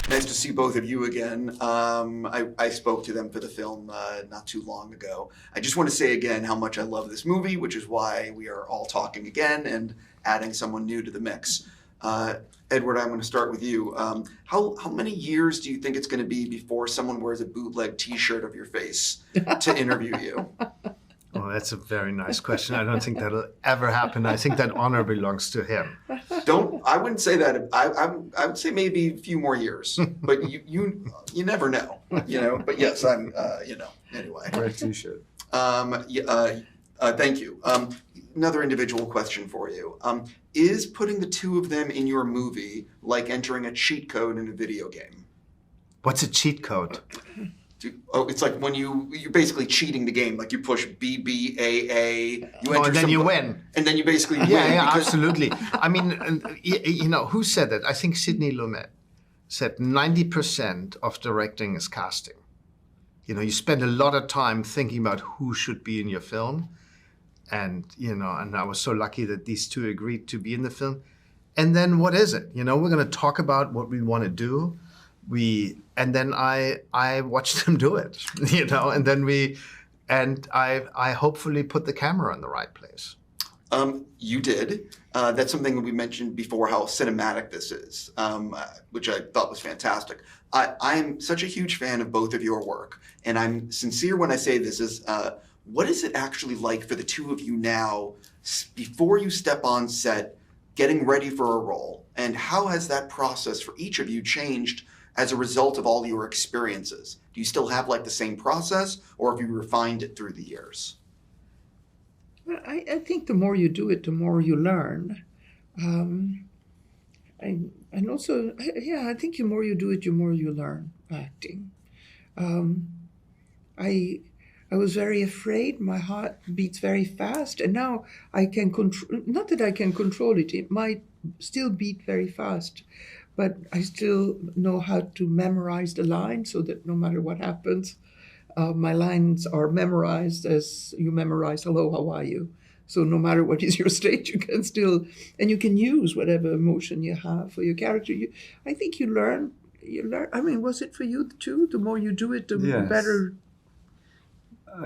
Nice to see both of you again. I spoke to them for the film not too long ago. I just want to say again how much I love this movie, which is why we are all talking again and adding someone new to the mix. Edward, I'm going to start with you. How many years do you think it's going to be before someone wears a bootleg T-shirt of your face to interview you? Oh, that's a very nice question. I don't think that'll ever happen. I think that honor belongs to him. I wouldn't say that. I would say maybe a few more years, but you never know, But yes, I'm, anyway. Red T-shirt. Thank you. Another individual question for you. Is putting the two of them in your movie like entering a cheat code in a video game? What's a cheat code? It's like when you're basically cheating the game. Like you push BBAA, you enter and then you win. And then you basically win. Yeah, absolutely. I mean, who said that? I think Sidney Lumet said 90% of directing is casting. You spend a lot of time thinking about who should be in your film. And I was so lucky that these two agreed to be in the film. And then what is it? We're going to talk about what we want to do. And then I watched them do it, and I hopefully put the camera in the right place. You did. That's something that we mentioned before, how cinematic this is, which I thought was fantastic. I'm such a huge fan of both of your work, and I'm sincere when I say this is, what is it actually like for the two of you now, before you step on set, getting ready for a role? And how has that process for each of you changed as a result of all your experiences? Do you still have like the same process, or have you refined it through the years? Well, I think the more you do it, the more you learn. And also, I think the more you do it, the more you learn acting. I was very afraid. My heart beats very fast, and now I can control. Not that I can control it; it might still beat very fast, but I still know how to memorize the lines so that no matter what happens, my lines are memorized as you memorize "Hello, how are you?" So no matter what is your state, you can still, and you can use whatever emotion you have for your character. I think you learn. I mean, was it for you too? The more you do it, the better.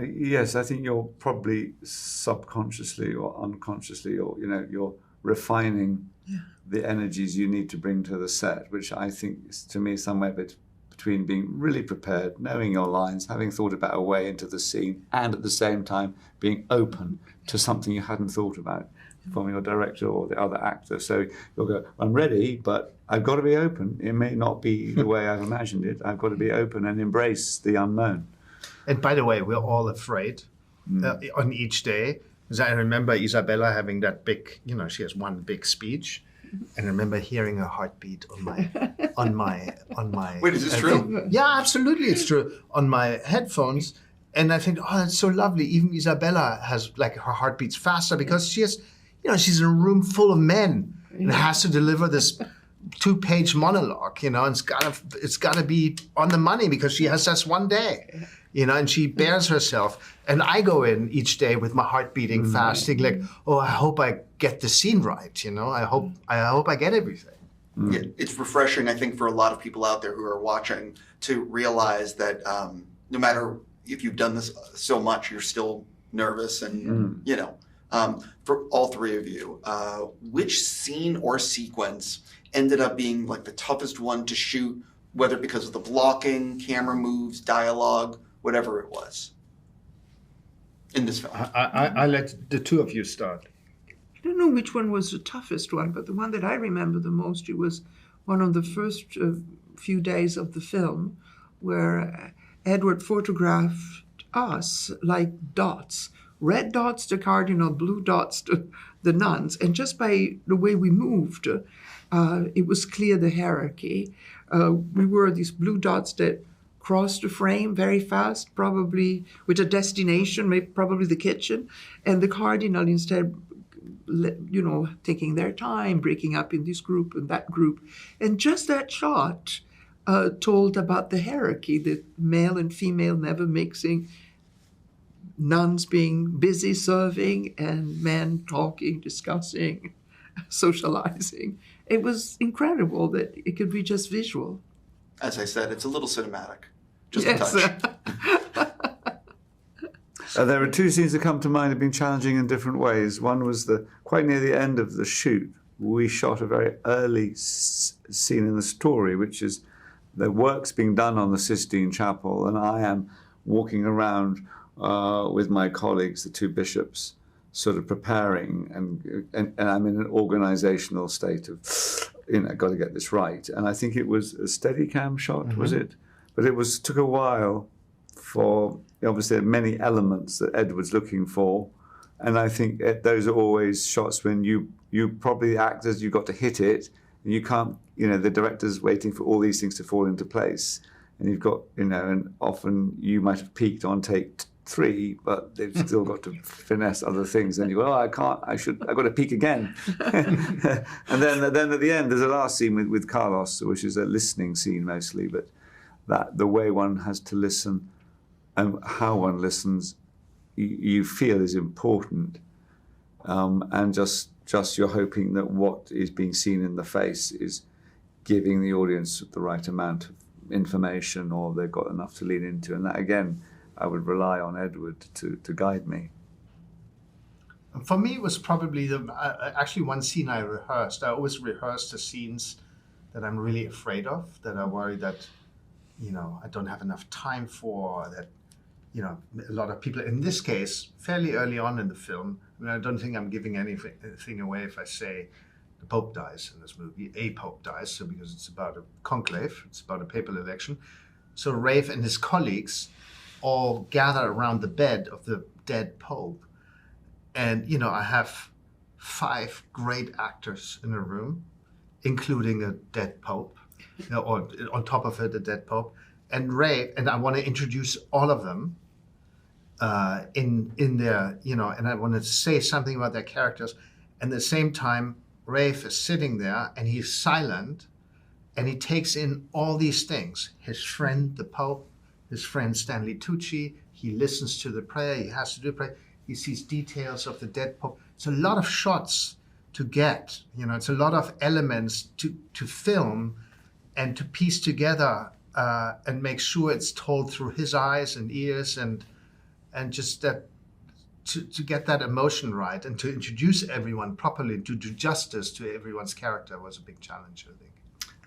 Yes, I think you're probably subconsciously or unconsciously, or you're refining the energies you need to bring to the set, which I think is, to me, somewhere between being really prepared, knowing your lines, having thought about a way into the scene, and at the same time being open to something you hadn't thought about from your director or the other actor. So you'll go, I'm ready, but I've got to be open. It may not be the way I've imagined it. I've got to be open and embrace the unknown. And by the way, we're all afraid on each day. Because I remember Isabella having that big, she has one big speech, and I remember hearing her heartbeat on my. Wait, is this true? Yeah, absolutely, it's true. On my headphones, and I think, oh, that's so lovely. Even Isabella has her heart beats faster because she has, she's in a room full of men and has to deliver this 2-page monologue, and it's gotta be on the money because she has just one day. And she bears herself. And I go in each day with my heart beating fast, thinking I hope I get the scene right. I hope I get everything. Yeah, it's refreshing, I think, for a lot of people out there who are watching to realize that no matter if you've done this so much, you're still nervous. And, for all three of you, which scene or sequence ended up being like the toughest one to shoot, whether because of the blocking, camera moves, dialogue, whatever it was in this film? I let the two of you start. I don't know which one was the toughest one, but the one that I remember the most, it was one of the first few days of the film where Edward photographed us like dots. Red dots to Cardinal, blue dots to the nuns. And just by the way we moved, it was clear the hierarchy. We were these blue dots that crossed the frame very fast, probably with a destination, maybe probably the kitchen. And the Cardinal instead, taking their time, breaking up in this group and that group. And just that shot told about the hierarchy, the male and female never mixing, nuns being busy serving and men talking, discussing, socializing. It was incredible that it could be just visual. As I said, it's a little cinematic. Just Yes. a touch. There are two scenes that come to mind have been challenging in different ways. One was quite near the end of the shoot. We shot a very early scene in the story, which is the work's being done on the Sistine Chapel, and I am walking around with my colleagues, the two bishops, sort of preparing, and I'm in an organizational state of, got to get this right. And I think it was a Steadicam shot, was it? But it took a while for, obviously, many elements that Edward's looking for. And I think those are always shots when you probably, the actors, you've got to hit it, and you can't, the director's waiting for all these things to fall into place. And you've got, and often you might have peaked on take 3, but they've still got to finesse other things. And you go, I've got to peak again. And then at the end, there's a last scene with Carlos, which is a listening scene mostly, but that the way one has to listen and how one listens, you feel is important. And just you're hoping that what is being seen in the face is giving the audience the right amount of information, or they've got enough to lean into. And that, again, I would rely on Edward to guide me. For me, it was probably actually one scene I rehearsed. I always rehearse the scenes that I'm really afraid of, that I worry that, I don't have enough time for, that, a lot of people, in this case, fairly early on in the film, I don't think I'm giving anything away if I say the Pope dies in this movie. A Pope dies, so because it's about a conclave, it's about a papal election. So Rafe and his colleagues all gather around the bed of the dead Pope. And, I have 5 great actors in a room, including a dead Pope, or on top of it, a dead Pope. And Rafe, and I want to introduce all of them in their, and I want to say something about their characters. And at the same time, Rafe is sitting there and he's silent and he takes in all these things. His friend, the Pope, his friend Stanley Tucci, he listens to the prayer, he has to do prayer, he sees details of the dead Pope. It's a lot of shots to get, it's a lot of elements to film and to piece together and make sure it's told through his eyes and ears and just that to get that emotion right and to introduce everyone properly, to do justice to everyone's character was a big challenge, I think.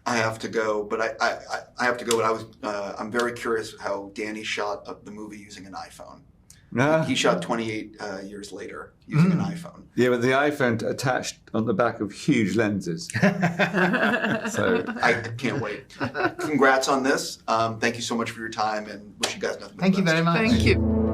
I have to go, but I have to go. But I'm very curious how Danny shot the movie using an iPhone. He shot 28 years later using an iPhone. Yeah, but the iPhone attached on the back of huge lenses. So I can't wait. Congrats on this. Thank you so much for your time, and wish you guys nothing but the Thank you best. very much. Thank you.